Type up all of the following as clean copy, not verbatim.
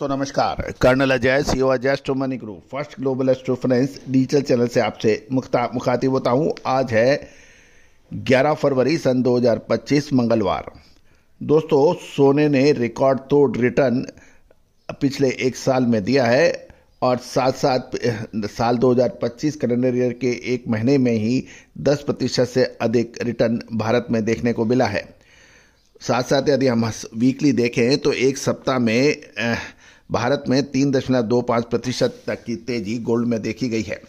दोस्तों नमस्कार। Colonel Ajay, CEO Ajay astro money group first global astro finance digital channel से आपसे मुखातिब होता हूं। आज है 11 फरवरी सन 2025 मंगलवार। दोस्तों, सोने ने रिकॉर्ड तोड़ रिटर्न पिछले एक साल में दिया है और साथ साथ साल 2025 कैलेंडर ईयर के एक महीने में ही 10% से अधिक रिटर्न भारत में देखने को मिला है। साथ साथ यदि हम वीकली देखें तो एक सप्ताह में भारत में 3.25% तक की तेजी गोल्ड में देखी गई है।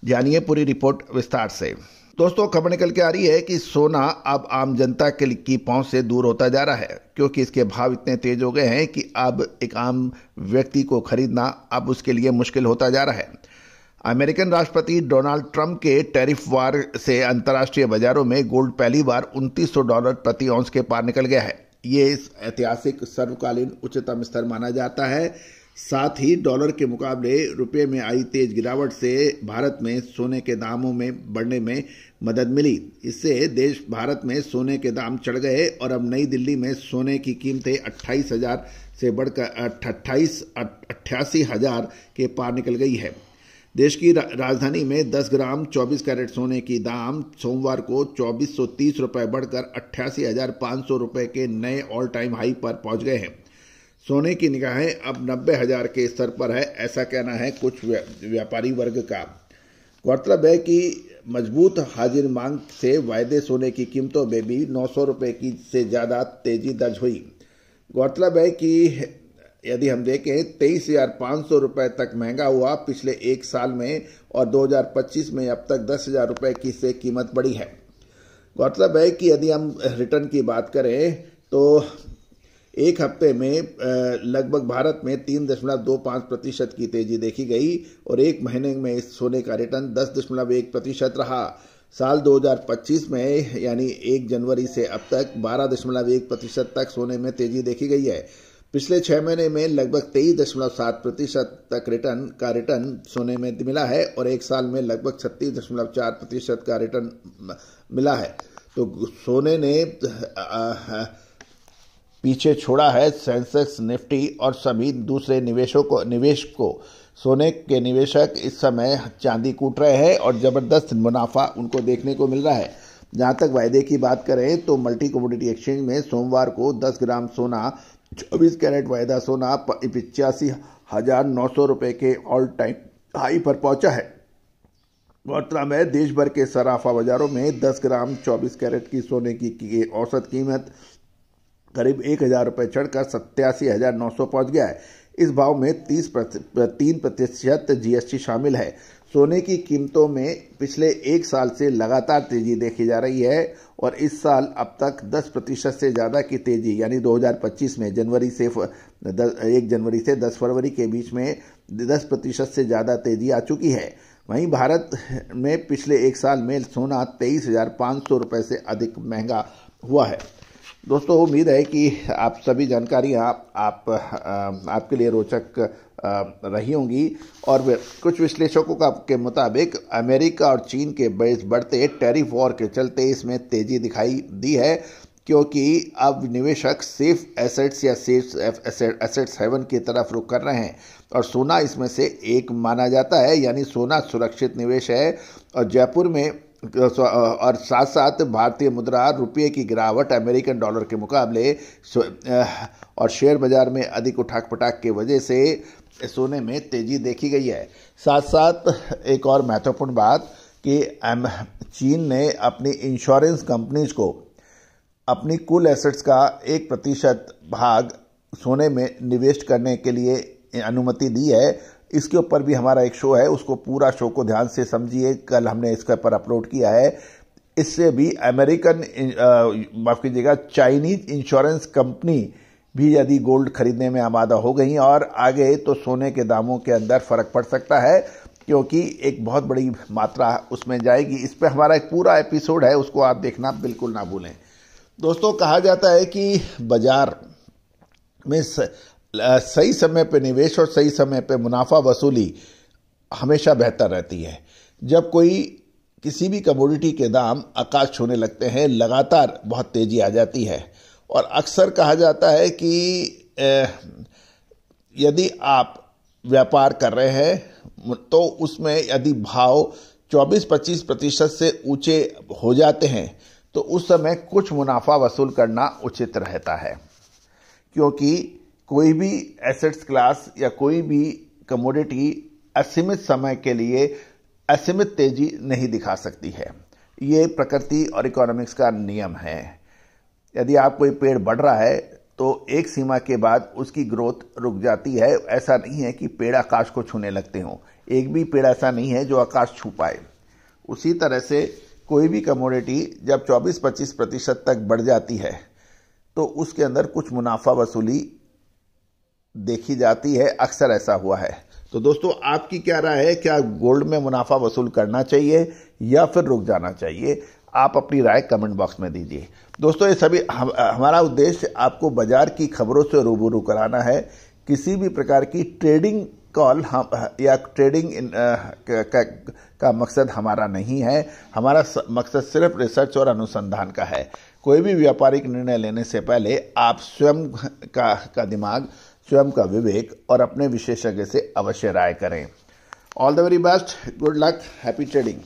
जानिए पूरी रिपोर्ट विस्तार से। दोस्तों, खबर निकल के आ रही है कि सोना अब आम जनता की पहुंच से दूर होता जा रहा है, क्योंकि इसके भाव इतने तेज हो गए हैं कि अब एक आम व्यक्ति को खरीदना अब उसके लिए मुश्किल होता जा रहा है। अमेरिकन राष्ट्रपति डोनाल्ड ट्रंप के टैरिफ वार से अंतर्राष्ट्रीय बाजारों में गोल्ड पहली बार $2900 प्रति औंस के पार निकल गया है। ये ऐतिहासिक सर्वकालीन उच्चतम स्तर माना जाता है। साथ ही डॉलर के मुकाबले रुपये में आई तेज गिरावट से भारत में सोने के दामों में बढ़ने में मदद मिली। इससे देश भारत में सोने के दाम चढ़ गए और अब नई दिल्ली में सोने की कीमतें 28,000 से बढ़कर 88,000 के पार निकल गई है। देश की राजधानी में 10 ग्राम 24 कैरेट सोने की दाम सोमवार को 2430 रुपये बढ़कर 88,500 रुपये के नए ऑल टाइम हाई पर पहुंच गए हैं। सोने की निगाहें अब 90,000 के स्तर पर है, ऐसा कहना है कुछ व्यापारी वर्ग का। गौरतलब है कि मजबूत हाजिर मांग से वायदे सोने की कीमतों में भी 900 रुपये की से ज़्यादा तेजी दर्ज हुई। गौरतलब है कि यदि हम देखें 23,500 रुपये तक महंगा हुआ पिछले एक साल में और 2025 में अब तक 10,000 रुपये की से कीमत बढ़ी है। गौरतलब है कि यदि हम रिटर्न की बात करें तो एक हफ्ते में लगभग भारत में 3.25% की तेजी देखी गई और एक महीने में इस सोने का रिटर्न 10.1% रहा। साल 2025 में यानी 1 जनवरी से अब तक 12.1% तक सोने में तेजी देखी गई है। पिछले 6 महीने में लगभग 23.7% तक रिटर्न सोने में मिला है और एक साल में लगभग 36.4% का रिटर्न मिला है। तो सोने ने पीछे छोड़ा है सेंसेक्स, निफ्टी और सभी दूसरे निवेश को। सोने के निवेशक इस समय चांदी कूट रहे हैं और जबरदस्त मुनाफा उनको देखने को मिल रहा है। जहां तक वायदे की बात करें तो मल्टी कमोडिटी एक्सचेंज में सोमवार को 10 ग्राम सोना 24 कैरेट वायदा सोना 85,900 रुपये के ऑल टाइम हाई पर पहुंचा है। गौरतलब है देश भर के सराफा बाजारों में 10 ग्राम 24 कैरेट की सोने की औसत कीमत करीब 1,000 रुपये चढ़कर 87,900 पहुंच गया है। इस भाव में 3% जीएसटी शामिल है। सोने की कीमतों में पिछले एक साल से लगातार तेजी देखी जा रही है और इस साल अब तक 10% से ज़्यादा की तेजी यानी 2025 में 1 जनवरी से 10 फरवरी के बीच में 10% से ज़्यादा तेजी आ चुकी है। वहीं भारत में पिछले एक साल में सोना 23,500 रुपये से अधिक महंगा हुआ है। दोस्तों, उम्मीद है कि आप सभी जानकारियाँ आपके लिए रोचक रही होंगी और कुछ विश्लेषकों के मुताबिक अमेरिका और चीन के बढ़ते टैरिफ वॉर के चलते इसमें तेजी दिखाई दी है, क्योंकि अब निवेशक सेफ एसेट्स या सेफ एसेट्स हेवन की तरफ रुख कर रहे हैं और सोना इसमें से एक माना जाता है। यानी सोना सुरक्षित निवेश है और जयपुर में और साथ साथ भारतीय मुद्रा रुपये की गिरावट अमेरिकन डॉलर के मुकाबले और शेयर बाजार में अधिक उठाक पटाक की वजह से सोने में तेजी देखी गई है। साथ साथ एक और महत्वपूर्ण बात कि चीन ने अपनी इंश्योरेंस कंपनीज को अपनी कुल एसेट्स का 1% भाग सोने में निवेश करने के लिए अनुमति दी है। इसके ऊपर भी हमारा एक शो है, उसको पूरा शो को ध्यान से समझिए, कल हमने इसके ऊपर अपलोड किया है। इससे भी माफ कीजिएगा चाइनीज इंश्योरेंस कंपनी भी यदि गोल्ड खरीदने में आमादा हो गई और आगे तो सोने के दामों के अंदर फर्क पड़ सकता है, क्योंकि एक बहुत बड़ी मात्रा उसमें जाएगी। इस पर हमारा एक पूरा एपिसोड है, उसको आप देखना बिल्कुल ना भूलें। दोस्तों, कहा जाता है कि बाजार में सही समय पे निवेश और सही समय पे मुनाफा वसूली हमेशा बेहतर रहती है। जब कोई किसी भी कमोडिटी के दाम आकाश छूने लगते हैं, लगातार बहुत तेजी आ जाती है और अक्सर कहा जाता है कि यदि आप व्यापार कर रहे हैं तो उसमें यदि भाव 24-25% से ऊंचे हो जाते हैं तो उस समय कुछ मुनाफा वसूल करना उचित रहता है, क्योंकि कोई भी एसेट्स क्लास या कोई भी कमोडिटी असीमित समय के लिए असीमित तेजी नहीं दिखा सकती है। ये प्रकृति और इकोनॉमिक्स का नियम है। यदि आप कोई पेड़ बढ़ रहा है तो एक सीमा के बाद उसकी ग्रोथ रुक जाती है। ऐसा नहीं है कि पेड़ आकाश को छूने लगते हों, एक भी पेड़ ऐसा नहीं है जो आकाश छू पाए। उसी तरह से कोई भी कमोडिटी जब 24-25% तक बढ़ जाती है तो उसके अंदर कुछ मुनाफा वसूली देखी जाती है, अक्सर ऐसा हुआ है। तो दोस्तों, आपकी क्या राय है? क्या गोल्ड में मुनाफा वसूल करना चाहिए या फिर रुक जाना चाहिए? आप अपनी राय कमेंट बॉक्स में दीजिए। दोस्तों, ये सभी हमारा उद्देश्य आपको बाजार की खबरों से रूबरू कराना है। किसी भी प्रकार की ट्रेडिंग कॉल या ट्रेडिंग का मकसद हमारा नहीं है। हमारा मकसद सिर्फ रिसर्च और अनुसंधान का है। कोई भी व्यापारिक निर्णय लेने से पहले आप स्वयं का दिमाग, स्वयं का विवेक और अपने विशेषज्ञ से अवश्य राय करें। All the very best, good luck, happy trading.